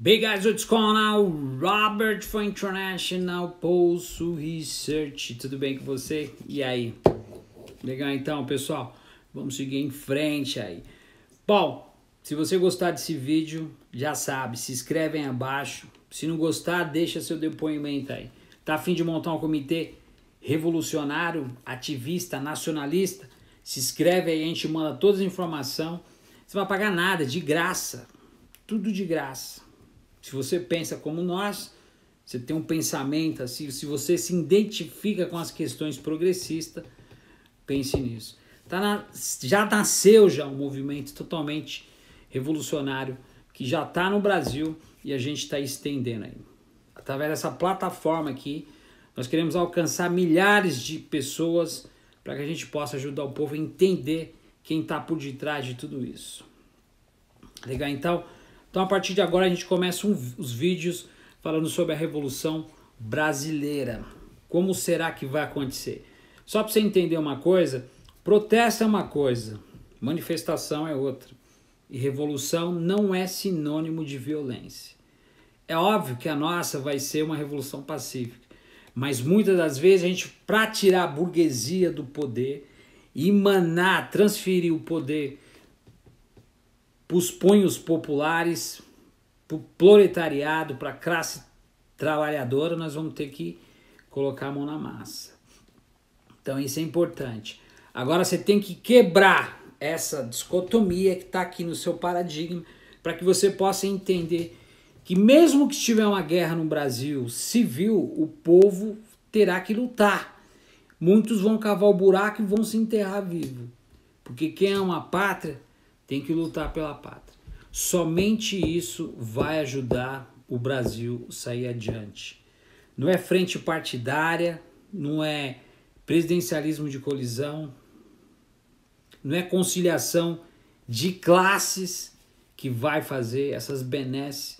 Big guys, what's going on? Robert for International Pulso Research. Tudo bem com você? E aí? Legal então, pessoal? Vamos seguir em frente aí. Bom, se você gostar desse vídeo, já sabe, se inscreve aí abaixo. Se não gostar, deixa seu depoimento aí. Tá a fim de montar um comitê revolucionário, ativista, nacionalista? Se inscreve aí, a gente manda toda a informação. Você não vai pagar nada, de graça. Tudo de graça. Se você pensa como nós, você tem um pensamento assim, se você se identifica com as questões progressistas, pense nisso. Já nasceu um movimento totalmente revolucionário que já está no Brasil e a gente está estendendo aí. Através dessa plataforma aqui, nós queremos alcançar milhares de pessoas para que a gente possa ajudar o povo a entender quem está por detrás de tudo isso. Legal, então? Então, a partir de agora, a gente começa os vídeos falando sobre a Revolução Brasileira. Como será que vai acontecer? Só para você entender uma coisa, protesto é uma coisa, manifestação é outra. E revolução não é sinônimo de violência. É óbvio que a nossa vai ser uma revolução pacífica, mas muitas das vezes a gente, para tirar a burguesia do poder e emanar, transferir o poder para os punhos populares, para o proletariado, para a classe trabalhadora, nós vamos ter que colocar a mão na massa. Então isso é importante. Agora você tem que quebrar essa dicotomia que está aqui no seu paradigma para que você possa entender que mesmo que tiver uma guerra no Brasil civil, o povo terá que lutar. Muitos vão cavar o buraco e vão se enterrar vivo. Porque quem ama a pátria tem que lutar pela pátria. Somente isso vai ajudar o Brasil a sair adiante. Não é frente partidária, não é presidencialismo de colisão, não é conciliação de classes que vai fazer essas benesses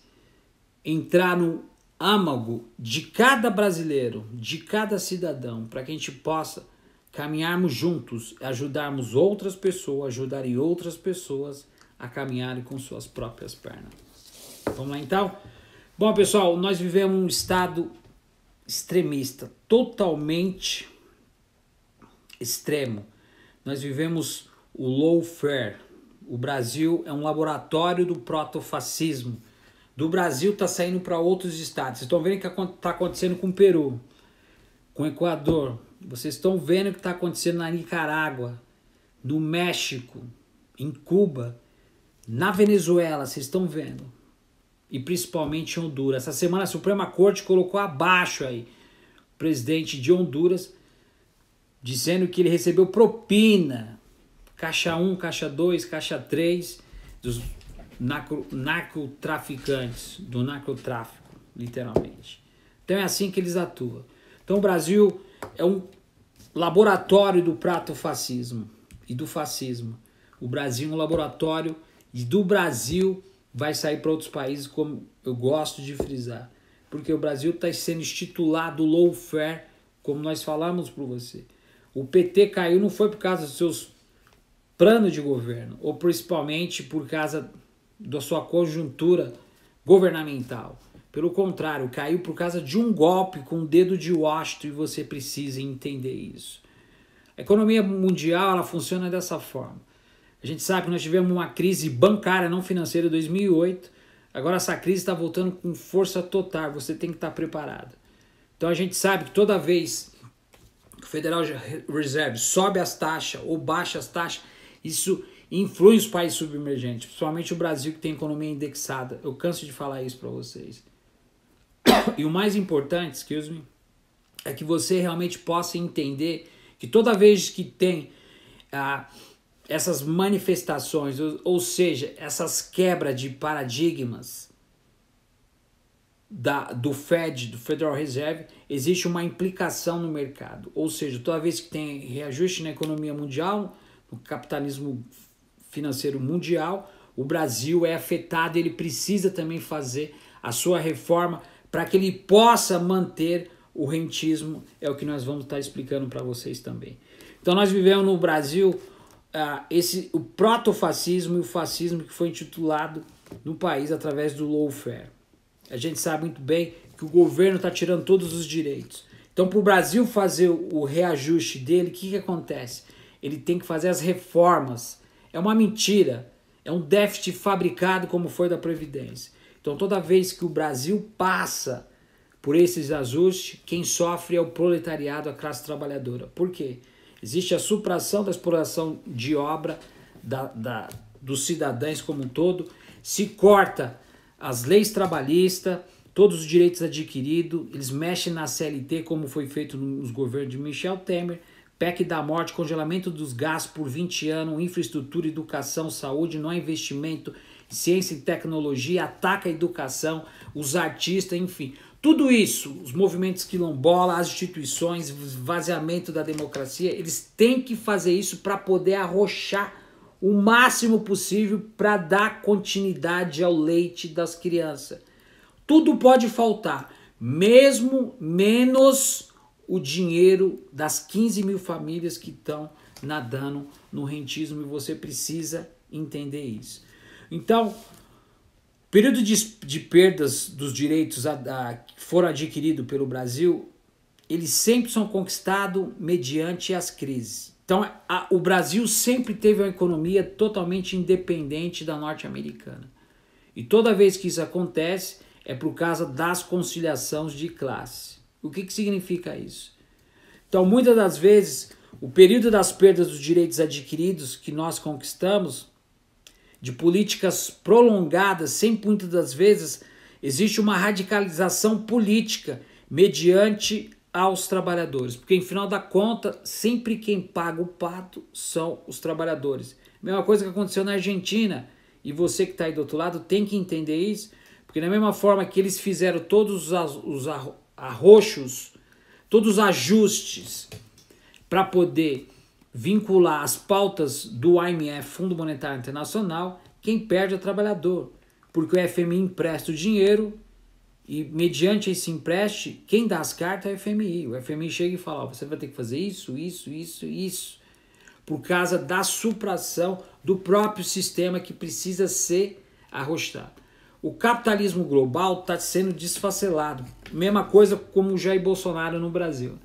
entrar no âmago de cada brasileiro, de cada cidadão, para que a gente possa caminharmos juntos, ajudarmos outras pessoas, ajudarem outras pessoas a caminharem com suas próprias pernas. Vamos lá então? Bom, pessoal, nós vivemos um estado extremista, totalmente extremo. Nós vivemos o lawfare. O Brasil é um laboratório do protofascismo. Do Brasil está saindo para outros estados. Vocês estão vendo o que está acontecendo com o Peru, com o Equador. Vocês estão vendo o que está acontecendo na Nicarágua, no México, em Cuba, na Venezuela, vocês estão vendo. E principalmente em Honduras. Essa semana a Suprema Corte colocou abaixo aí o presidente de Honduras, dizendo que ele recebeu propina, caixa 1, caixa 2, caixa 3, dos narcotraficantes, do narcotráfico, literalmente. Então é assim que eles atuam. Então o Brasil é um laboratório do protofascismo e do fascismo. O Brasil é um laboratório e do Brasil vai sair para outros países, como eu gosto de frisar. Porque o Brasil está sendo instituído lawfare, como nós falamos para você. O PT caiu não foi por causa dos seus planos de governo, ou principalmente por causa da sua conjuntura governamental. Pelo contrário, caiu por causa de um golpe com o dedo de Washington e você precisa entender isso. A economia mundial ela funciona dessa forma. A gente sabe que nós tivemos uma crise bancária, não financeira, em 2008. Agora essa crise está voltando com força total. Você tem que estar preparado. Então a gente sabe que toda vez que o Federal Reserve sobe as taxas ou baixa as taxas, isso influi os países submergentes, principalmente o Brasil que tem economia indexada. Eu canso de falar isso para vocês. E o mais importante, é que você realmente possa entender que toda vez que tem essas manifestações, ou seja, essas quebras de paradigmas do Fed, do Federal Reserve, existe uma implicação no mercado. Ou seja, toda vez que tem reajuste na economia mundial, no capitalismo financeiro mundial, o Brasil é afetado e ele precisa também fazer a sua reforma para que ele possa manter o rentismo, é o que nós vamos estar explicando para vocês também. Então nós vivemos no Brasil o protofascismo e o fascismo que foi intitulado no país através do lawfare. a gente sabe muito bem que o governo está tirando todos os direitos. Então, para o Brasil fazer o reajuste dele, o que acontece? Ele tem que fazer as reformas. É uma mentira. É um déficit fabricado como foi da Previdência. Então, toda vez que o Brasil passa por esses ajustes, quem sofre é o proletariado, a classe trabalhadora. Por quê? Existe a supressão da exploração de obra dos cidadãos como um todo, se corta as leis trabalhistas, todos os direitos adquiridos, eles mexem na CLT como foi feito nos governos de Michel Temer, PEC da morte, congelamento dos gastos por 20 anos, infraestrutura, educação, saúde, não há investimento, ciência e tecnologia, ataca a educação, os artistas, enfim. Tudo isso, os movimentos quilombola, as instituições, esvaziamento da democracia, eles têm que fazer isso para poder arrochar o máximo possível para dar continuidade ao leite das crianças. Tudo pode faltar, mesmo menos o dinheiro das 15 mil famílias que estão nadando no rentismo, e você precisa entender isso. Então, o período de perdas dos direitos que foram adquiridos pelo Brasil, eles sempre são conquistados mediante as crises. Então, o Brasil sempre teve uma economia totalmente independente da norte-americana. E toda vez que isso acontece, é por causa das conciliações de classe. O que significa isso? Então, muitas das vezes, o período das perdas dos direitos adquiridos que nós conquistamos, de políticas prolongadas, sempre muitas das vezes, existe uma radicalização política mediante aos trabalhadores. Porque, em final da conta, sempre quem paga o pato são os trabalhadores. Mesma coisa que aconteceu na Argentina, e você que está aí do outro lado tem que entender isso, porque da mesma forma que eles fizeram todos os arroxos, todos os ajustes para poder vincular as pautas do IMF, Fundo Monetário Internacional, quem perde é o trabalhador. Porque o FMI empresta o dinheiro e mediante esse empréstimo, quem dá as cartas é o FMI. O FMI chega e fala, ó, você vai ter que fazer isso, isso, isso, isso. Por causa da supressão do próprio sistema que precisa ser arrostado. O capitalismo global está sendo desfacelado. Mesma coisa como o Jair Bolsonaro no Brasil.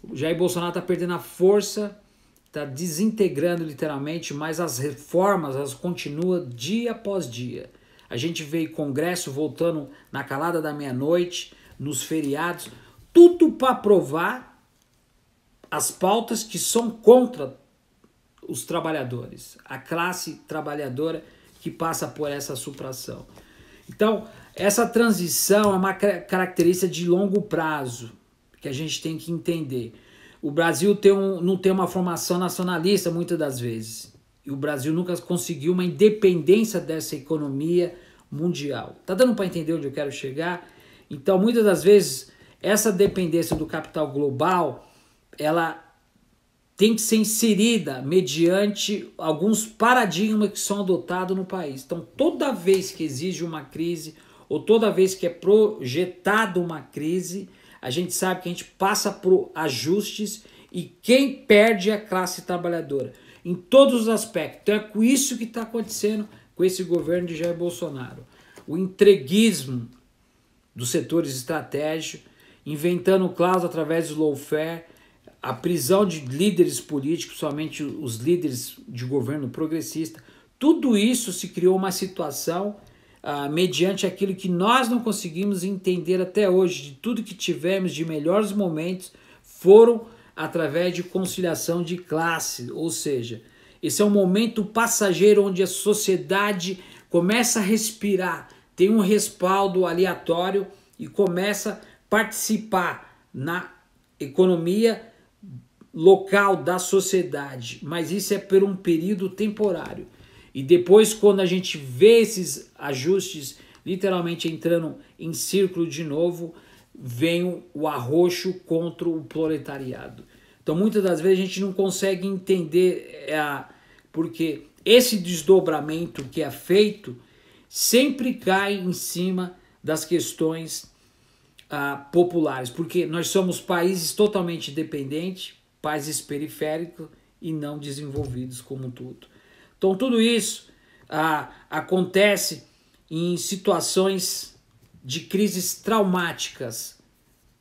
O Jair Bolsonaro está perdendo a força, está desintegrando literalmente, mas as reformas elas continuam dia após dia. A gente vê Congresso voltando na calada da meia-noite, nos feriados, tudo para aprovar as pautas que são contra os trabalhadores, a classe trabalhadora que passa por essa supressão. Então, essa transição é uma característica de longo prazo que a gente tem que entender. O Brasil não tem uma formação nacionalista muitas das vezes. E o Brasil nunca conseguiu uma independência dessa economia mundial. Tá dando para entender onde eu quero chegar? Então, muitas das vezes, essa dependência do capital global, ela tem que ser inserida mediante alguns paradigmas que são adotados no país. Então, toda vez que exige uma crise, ou toda vez que é projetada uma crise, a gente sabe que a gente passa por ajustes e quem perde é a classe trabalhadora, em todos os aspectos. Então, é com isso que está acontecendo com esse governo de Jair Bolsonaro. O entreguismo dos setores estratégicos, inventando cláusulas através do lawfare, a prisão de líderes políticos, somente os líderes de governo progressista, tudo isso se criou uma situação mediante aquilo que nós não conseguimos entender até hoje, de tudo que tivemos de melhores momentos, foram através de conciliação de classe, ou seja, esse é um momento passageiro onde a sociedade começa a respirar, tem um respaldo aleatório e começa a participar na economia local da sociedade, mas isso é por um período temporário. E depois, quando a gente vê esses ajustes literalmente entrando em círculo de novo, vem o arroxo contra o proletariado. Então, muitas das vezes a gente não consegue entender porque esse desdobramento que é feito sempre cai em cima das questões populares, porque nós somos países totalmente dependentes, países periféricos e não desenvolvidos como um todo. Então tudo isso acontece em situações de crises traumáticas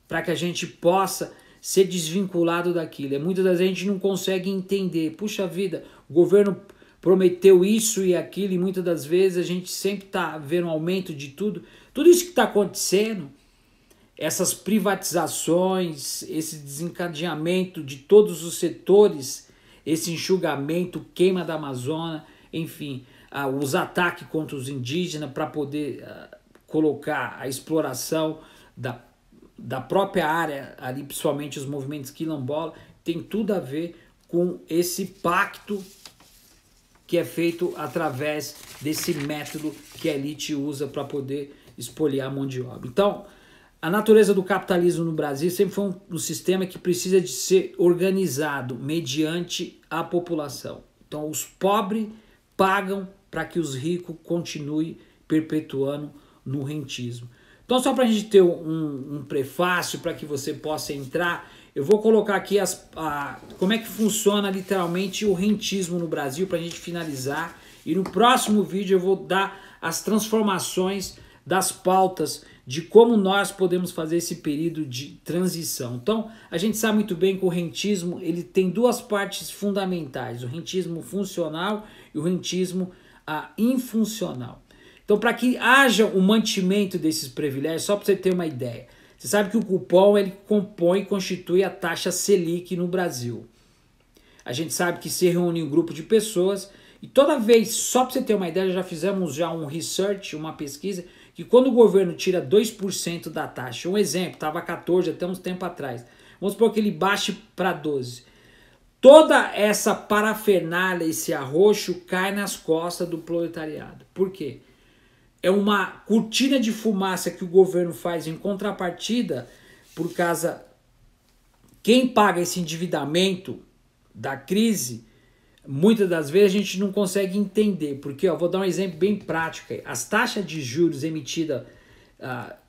para que a gente possa ser desvinculado daquilo. Muitas das vezes a gente não consegue entender. Puxa vida, o governo prometeu isso e aquilo, e muitas das vezes a gente sempre está vendo um aumento de tudo. Tudo isso que está acontecendo, essas privatizações, esse desencadeamento de todos os setores, esse enxugamento, queima da Amazônia, enfim, os ataques contra os indígenas para poder colocar a exploração da própria área, ali principalmente os movimentos quilombola, tem tudo a ver com esse pacto que é feito através desse método que a elite usa para poder espoliar a mão de obra. Então, a natureza do capitalismo no Brasil sempre foi um sistema que precisa de ser organizado mediante a população. Então, os pobres pagam para que os ricos continuem perpetuando no rentismo. Então, só para a gente ter um prefácio para que você possa entrar, eu vou colocar aqui como é que funciona literalmente o rentismo no Brasil para a gente finalizar. E no próximo vídeo eu vou dar as transformações das pautas de como nós podemos fazer esse período de transição. Então, a gente sabe muito bem que o rentismo ele tem duas partes fundamentais, o rentismo funcional e o rentismo infuncional. Então, para que haja o mantimento desses privilégios, só para você ter uma ideia, você sabe que o cupom ele compõe e constitui a taxa Selic no Brasil. A gente sabe que se reúne um grupo de pessoas e toda vez, só para você ter uma ideia, já fizemos um research, uma pesquisa, que quando o governo tira 2% da taxa, um exemplo, estava 14 até uns tempo atrás, vamos supor que ele baixe para 12%. Toda essa parafernália, esse arroxo, cai nas costas do proletariado. Por quê? É uma cortina de fumaça que o governo faz em contrapartida, por causa quem paga esse endividamento da crise, muitas das vezes a gente não consegue entender, porque vou dar um exemplo bem prático. As taxas de juros emitidas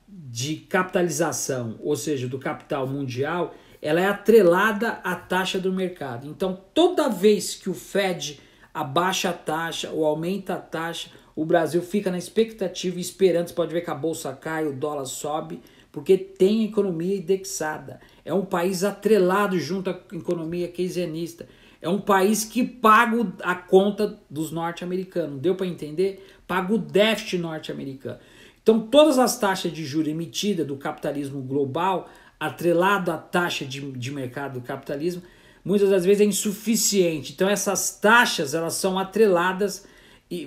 de capitalização, ou seja, do capital mundial, ela é atrelada à taxa do mercado. Então, toda vez que o Fed abaixa a taxa ou aumenta a taxa, o Brasil fica na expectativa e esperando. Você pode ver que a bolsa cai, o dólar sobe, porque tem economia indexada. É um país atrelado junto à economia keynesianista. É um país que paga a conta dos norte-americanos. Deu para entender? Paga o déficit norte-americano. Então, todas as taxas de juros emitidas do capitalismo global, atrelado à taxa de mercado do capitalismo, muitas das vezes é insuficiente. Então, essas taxas elas são atreladas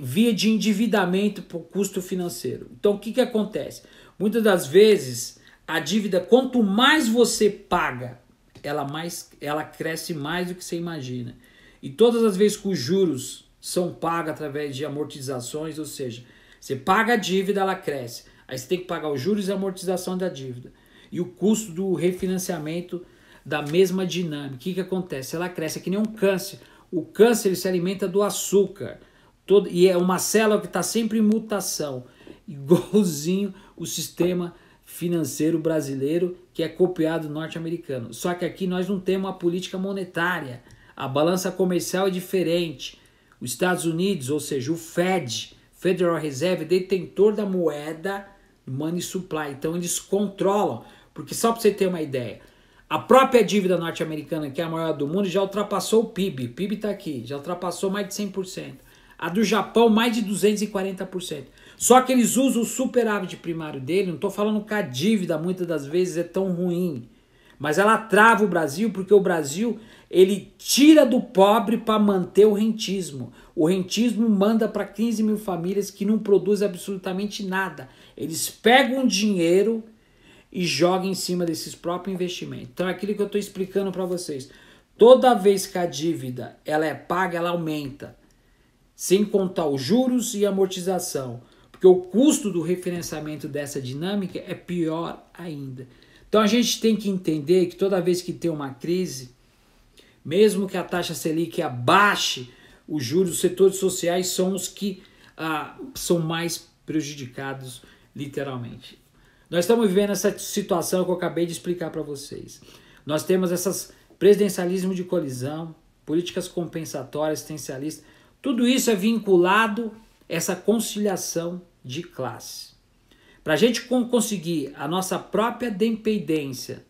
via de endividamento por custo financeiro. Então, o que acontece? Muitas das vezes, a dívida, quanto mais você paga, ela cresce mais do que você imagina. E todas as vezes que os juros são pagos através de amortizações, ou seja, você paga a dívida, ela cresce. Aí você tem que pagar os juros e a amortização da dívida. E o custo do refinanciamento da mesma dinâmica. O que acontece? Ela cresce, é que nem um câncer. O câncer ele se alimenta do açúcar. E é uma célula que está sempre em mutação. Igualzinho o sistema financeiro brasileiro, que é copiado do norte-americano. Só que aqui nós não temos uma política monetária. A balança comercial é diferente. Os Estados Unidos, ou seja, o Fed, Federal Reserve, detentor da moeda money supply. Então eles controlam. Porque só para você ter uma ideia, a própria dívida norte-americana, que é a maior do mundo, já ultrapassou o PIB. O PIB está aqui, já ultrapassou mais de 100%. A do Japão, mais de 240%. Só que eles usam o superávit primário dele. Não estou falando que a dívida, muitas das vezes, é tão ruim. Mas ela trava o Brasil, porque o Brasil ele tira do pobre para manter o rentismo. O rentismo manda para 15 mil famílias que não produzem absolutamente nada. Eles pegam dinheiro e jogam em cima desses próprios investimentos. Então é aquilo que eu estou explicando para vocês. Toda vez que a dívida ela é paga, ela aumenta. Sem contar os juros e amortização. Porque o custo do refinanciamento dessa dinâmica é pior ainda. Então a gente tem que entender que toda vez que tem uma crise, mesmo que a taxa Selic abaixe, os juros dos setores sociais são os que são mais prejudicados, literalmente. Nós estamos vivendo essa situação que eu acabei de explicar para vocês. Nós temos essas presidencialismo de colisão, políticas compensatórias, assistencialistas. Tudo isso é vinculado a essa conciliação de classe. Para a gente conseguir a nossa própria dependência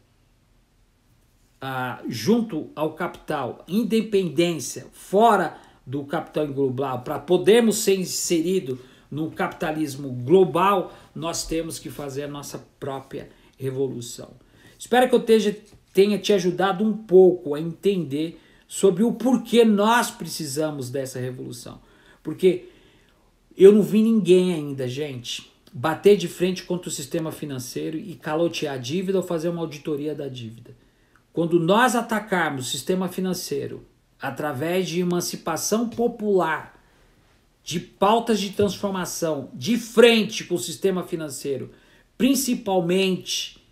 junto ao capital, independência fora do capital global, para podermos ser inseridos no capitalismo global, nós temos que fazer a nossa própria revolução. Espero que eu tenha te ajudado um pouco a entender sobre o porquê nós precisamos dessa revolução. Porque eu não vi ninguém ainda, gente, bater de frente contra o sistema financeiro e calotear a dívida ou fazer uma auditoria da dívida. Quando nós atacarmos o sistema financeiro através de emancipação popular, de pautas de transformação, de frente com o sistema financeiro, principalmente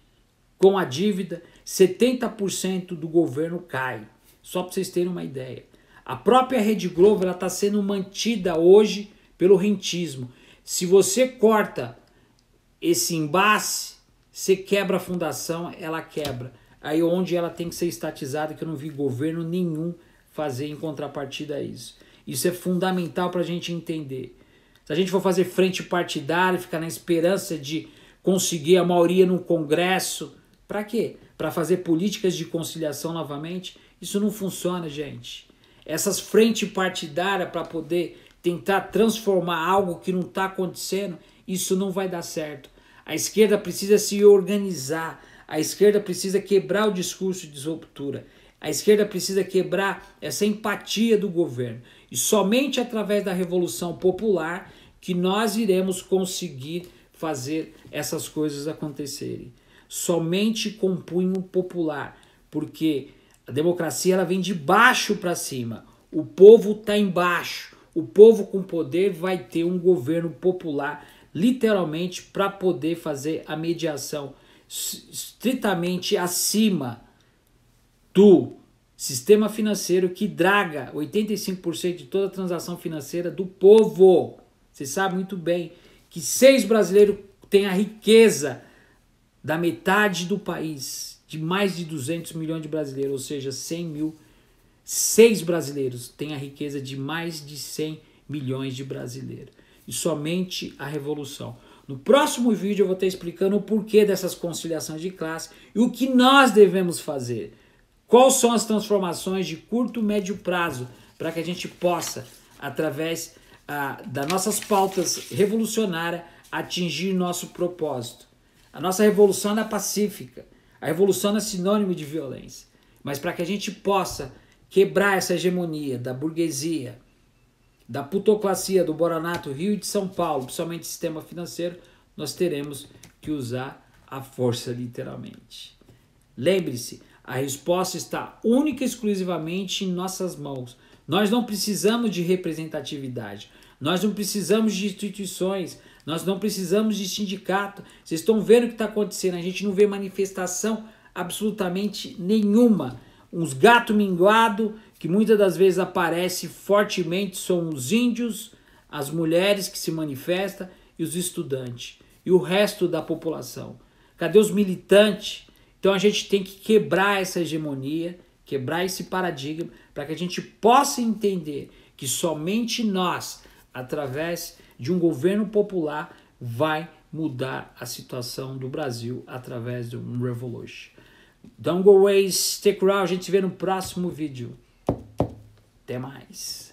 com a dívida, 70% do governo cai. Só para vocês terem uma ideia. A própria Rede Globo está sendo mantida hoje pelo rentismo. Se você corta esse embate, você quebra a fundação, ela quebra. Aí onde ela tem que ser estatizada, que eu não vi governo nenhum fazer em contrapartida a isso. Isso é fundamental para a gente entender. Se a gente for fazer frente partidária, ficar na esperança de conseguir a maioria no Congresso, para quê? Para fazer políticas de conciliação novamente? Isso não funciona, gente. Essas frentes partidárias para poder tentar transformar algo que não está acontecendo, isso não vai dar certo. A esquerda precisa se organizar. A esquerda precisa quebrar o discurso de ruptura. A esquerda precisa quebrar essa empatia do governo. E somente através da revolução popular que nós iremos conseguir fazer essas coisas acontecerem. Somente com punho popular. Porque a democracia ela vem de baixo para cima. O povo está embaixo. O povo com poder vai ter um governo popular, literalmente, para poder fazer a mediação estritamente acima do sistema financeiro que draga 85% de toda a transação financeira do povo. Você sabe muito bem que 6 brasileiros têm a riqueza da metade do país, de mais de 200 milhões de brasileiros, ou seja, 100 mil. 6 brasileiros têm a riqueza de mais de 100 milhões de brasileiros. E somente a revolução. No próximo vídeo eu vou estar explicando o porquê dessas conciliações de classe e o que nós devemos fazer. Quais são as transformações de curto e médio prazo para que a gente possa, através das nossas pautas revolucionárias, atingir nosso propósito. A nossa revolução não é pacífica. A revolução não é sinônimo de violência. Mas para que a gente possa quebrar essa hegemonia da burguesia, da plutocracia, do Boranato, Rio e de São Paulo, principalmente o sistema financeiro, nós teremos que usar a força literalmente. Lembre-se, a resposta está única e exclusivamente em nossas mãos. Nós não precisamos de representatividade, nós não precisamos de instituições, nós não precisamos de sindicato. Vocês estão vendo o que está acontecendo, a gente não vê manifestação absolutamente nenhuma. Uns gatos minguados, que muitas das vezes aparece fortemente, são os índios, as mulheres que se manifestam e os estudantes. E o resto da população. Cadê os militantes? Então a gente tem que quebrar essa hegemonia, quebrar esse paradigma, para que a gente possa entender que somente nós, através de um governo popular, vai mudar a situação do Brasil através de um revolution. Don't go away, stick around, a gente se vê no próximo vídeo. Até mais.